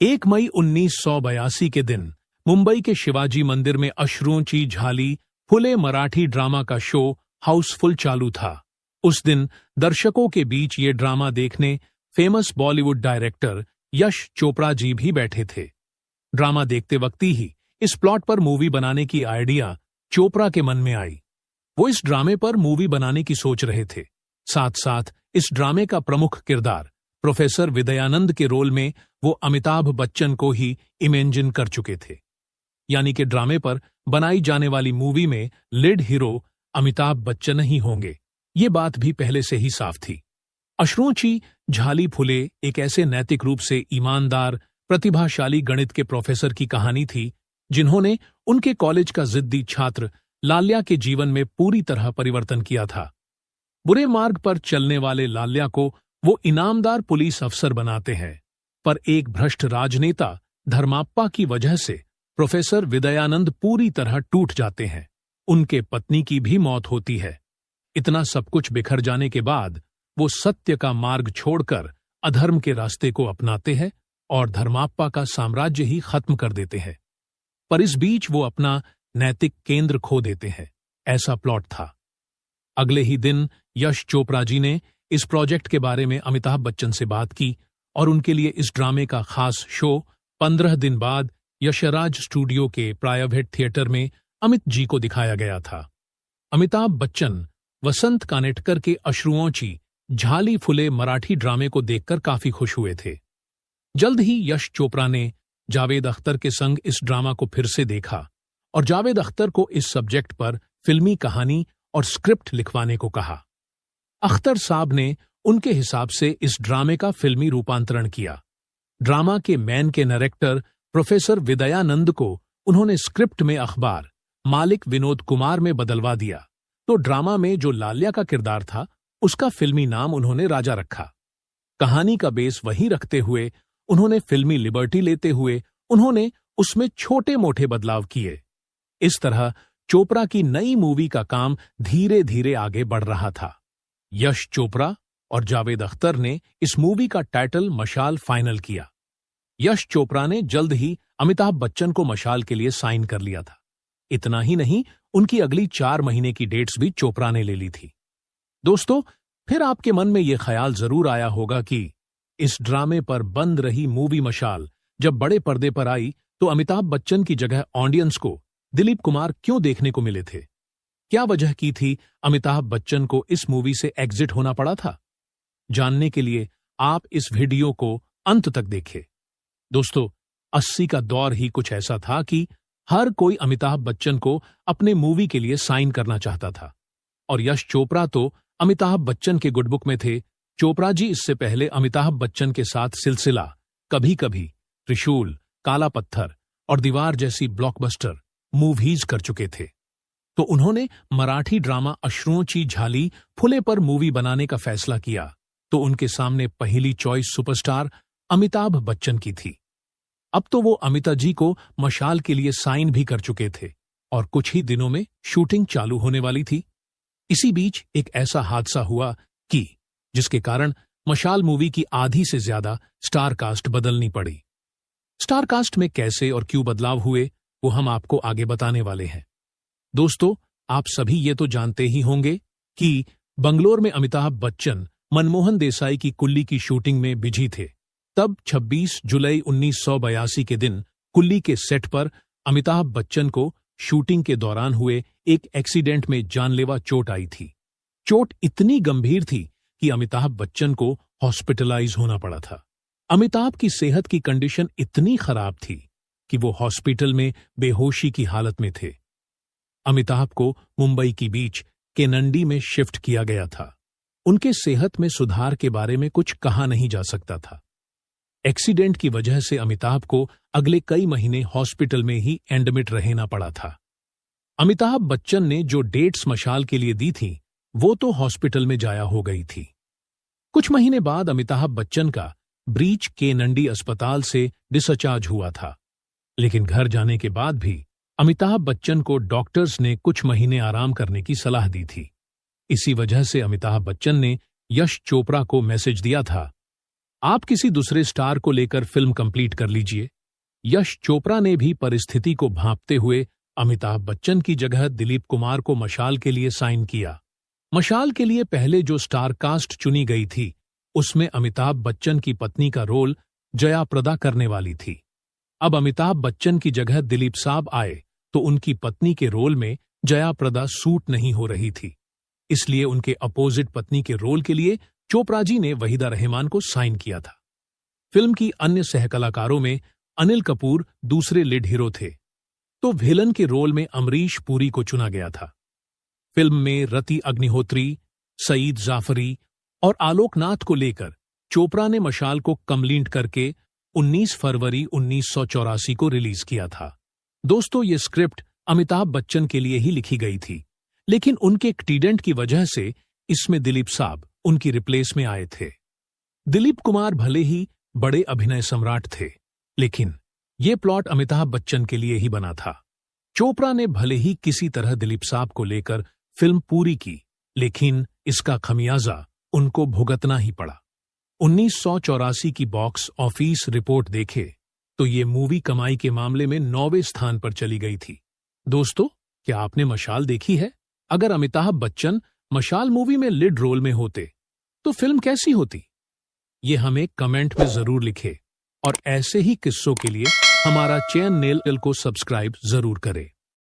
1 मई 1982 के दिन मुंबई के शिवाजी मंदिर में अश्रुओंची झाली फुले मराठी ड्रामा का शो हाउसफुल चालू था। उस दिन दर्शकों के बीच ये ड्रामा देखने फेमस बॉलीवुड डायरेक्टर यश चोपड़ा जी भी बैठे थे। ड्रामा देखते वक्त ही इस प्लॉट पर मूवी बनाने की आइडिया चोपड़ा के मन में आई। वो इस ड्रामे पर मूवी बनाने की सोच रहे थे। साथ साथ इस ड्रामे का प्रमुख किरदार प्रोफेसर विदयानंद के रोल में वो अमिताभ बच्चन को ही इमेजिन कर चुके थे, यानी कि ड्रामे पर बनाई जाने वाली मूवी में लीड हीरो अमिताभ बच्चन ही होंगे। ये बात भी पहले से ही साफ थी। अश्रुओंची झाली फुले एक ऐसे नैतिक रूप से ईमानदार प्रतिभाशाली गणित के प्रोफेसर की कहानी थी जिन्होंने उनके कॉलेज का जिद्दी छात्र लाल्या के जीवन में पूरी तरह परिवर्तन किया था। बुरे मार्ग पर चलने वाले लाल्या को वो इनामदार पुलिस अफसर बनाते हैं, पर एक भ्रष्ट राजनेता धर्माप्पा की वजह से प्रोफेसर विदयानंद पूरी तरह टूट जाते हैं। उनके पत्नी की भी मौत होती है। इतना सब कुछ बिखर जाने के बाद वो सत्य का मार्ग छोड़कर अधर्म के रास्ते को अपनाते हैं और धर्माप्पा का साम्राज्य ही खत्म कर देते हैं। पर इस बीच वो अपना नैतिक केंद्र खो देते हैं। ऐसा प्लॉट था। अगले ही दिन यश चोपड़ा जी ने इस प्रोजेक्ट के बारे में अमिताभ बच्चन से बात की और उनके लिए इस ड्रामे का खास शो 15 दिन बाद यशराज स्टूडियो के प्राइवेट थिएटर में अमित जी को दिखाया गया था। अमिताभ बच्चन वसंत कानेटकर के अश्रुओंची झाली फुले मराठी ड्रामे को देखकर काफी खुश हुए थे। जल्द ही यश चोपड़ा ने जावेद अख्तर के संग इस ड्रामा को फिर से देखा और जावेद अख्तर को इस सब्जेक्ट पर फिल्मी कहानी और स्क्रिप्ट लिखवाने को कहा। अख्तर साहब ने उनके हिसाब से इस ड्रामे का फिल्मी रूपांतरण किया। ड्रामा के मैन के डायरेक्टर प्रोफेसर विदयानंद को उन्होंने स्क्रिप्ट में अखबार मालिक विनोद कुमार में बदलवा दिया, तो ड्रामा में जो लाल्या का किरदार था उसका फिल्मी नाम उन्होंने राजा रखा। कहानी का बेस वही रखते हुए उन्होंने फिल्मी लिबर्टी लेते हुए उन्होंने उसमें छोटे मोटे बदलाव किए। इस तरह चोपड़ा की नई मूवी का काम धीरे धीरे आगे बढ़ रहा था। यश चोपड़ा और जावेद अख्तर ने इस मूवी का टाइटल मशाल फाइनल किया। यश चोपड़ा ने जल्द ही अमिताभ बच्चन को मशाल के लिए साइन कर लिया था। इतना ही नहीं, उनकी अगली 4 महीने की डेट्स भी चोपड़ा ने ले ली थी। दोस्तों, फिर आपके मन में यह ख्याल जरूर आया होगा कि इस ड्रामे पर बंद रही मूवी मशाल जब बड़े पर्दे पर आई तो अमिताभ बच्चन की जगह ऑडियंस को दिलीप कुमार क्यों देखने को मिले थे? क्या वजह की थी अमिताभ बच्चन को इस मूवी से एग्जिट होना पड़ा था? जानने के लिए आप इस वीडियो को अंत तक देखें। दोस्तों, 80 का दौर ही कुछ ऐसा था कि हर कोई अमिताभ बच्चन को अपने मूवी के लिए साइन करना चाहता था और यश चोपड़ा तो अमिताभ बच्चन के गुडबुक में थे। चोपड़ा जी इससे पहले अमिताभ बच्चन के साथ सिलसिला, कभी कभी, त्रिशूल, काला पत्थर और दीवार जैसी ब्लॉकबस्टर मूवीज कर चुके थे, तो उन्होंने मराठी ड्रामा अश्रुओंची झाली फुले पर मूवी बनाने का फैसला किया तो उनके सामने पहली चॉइस सुपरस्टार अमिताभ बच्चन की थी। अब तो वो अमिता जी को मशाल के लिए साइन भी कर चुके थे और कुछ ही दिनों में शूटिंग चालू होने वाली थी। इसी बीच एक ऐसा हादसा हुआ कि जिसके कारण मशाल मूवी की आधी से ज्यादा स्टार कास्ट बदलनी पड़ी। स्टार कास्ट में कैसे और क्यों बदलाव हुए वो हम आपको आगे बताने वाले हैं। दोस्तों, आप सभी ये तो जानते ही होंगे कि बंगलोर में अमिताभ बच्चन मनमोहन देसाई की कुल्ली की शूटिंग में बिजी थे। तब 26 जुलाई 1982 के दिन कुल्ली के सेट पर अमिताभ बच्चन को शूटिंग के दौरान हुए एक एक्सीडेंट में जानलेवा चोट आई थी। चोट इतनी गंभीर थी कि अमिताभ बच्चन को हॉस्पिटलाइज होना पड़ा था। अमिताभ की सेहत की कंडीशन इतनी खराब थी कि वो हॉस्पिटल में बेहोशी की हालत में थे। अमिताभ को मुंबई की बीच केनंडी में शिफ्ट किया गया था। उनके सेहत में सुधार के बारे में कुछ कहा नहीं जा सकता था। एक्सीडेंट की वजह से अमिताभ को अगले कई महीने हॉस्पिटल में ही एडमिट रहना पड़ा था। अमिताभ बच्चन ने जो डेट्स मशाल के लिए दी थी वो तो हॉस्पिटल में जाया हो गई थी। कुछ महीने बाद अमिताभ बच्चन का ब्रीच केनंडी अस्पताल से डिस्चार्ज हुआ था, लेकिन घर जाने के बाद भी अमिताभ बच्चन को डॉक्टर्स ने कुछ महीने आराम करने की सलाह दी थी। इसी वजह से अमिताभ बच्चन ने यश चोपड़ा को मैसेज दिया था आप किसी दूसरे स्टार को लेकर फिल्म कंप्लीट कर लीजिए। यश चोपड़ा ने भी परिस्थिति को भांपते हुए अमिताभ बच्चन की जगह दिलीप कुमार को मशाल के लिए साइन किया। मशाल के लिए पहले जो स्टार कास्ट चुनी गई थी, उसमें अमिताभ बच्चन की पत्नी का रोल जया प्रदा करने वाली थी। अब अमिताभ बच्चन की जगह दिलीप साहब आए तो उनकी पत्नी के रोल में जया प्रदा सूट नहीं हो रही थी, इसलिए उनके अपोजिट पत्नी के रोल के लिए चोपड़ा जी ने वहीदा रहमान को साइन किया था। फिल्म की अन्य सहकलाकारों में अनिल कपूर दूसरे लीड हीरो थे, तो विलन के रोल में अमरीश पुरी को चुना गया था। फिल्म में रति अग्निहोत्री, सईद जाफरी और आलोक नाथ को लेकर चोपड़ा ने मशाल को कंप्लीट करके 19 फरवरी 1984 को रिलीज किया था। दोस्तों, ये स्क्रिप्ट अमिताभ बच्चन के लिए ही लिखी गई थी, लेकिन उनके एक्सीडेंट की वजह से इसमें दिलीप साहब उनकी रिप्लेस में आए थे। दिलीप कुमार भले ही बड़े अभिनय सम्राट थे, लेकिन ये प्लॉट अमिताभ बच्चन के लिए ही बना था। चोपड़ा ने भले ही किसी तरह दिलीप साहब को लेकर फिल्म पूरी की, लेकिन इसका खमियाजा उनको भुगतना ही पड़ा। 1984 की बॉक्स ऑफिस रिपोर्ट देखे तो ये मूवी कमाई के मामले में 9वें स्थान पर चली गई थी। दोस्तों, क्या आपने मशाल देखी है? अगर अमिताभ बच्चन मशाल मूवी में लीड रोल में होते तो फिल्म कैसी होती? ये हमें कमेंट में जरूर लिखे और ऐसे ही किस्सों के लिए हमारा चैनल को सब्सक्राइब जरूर करें।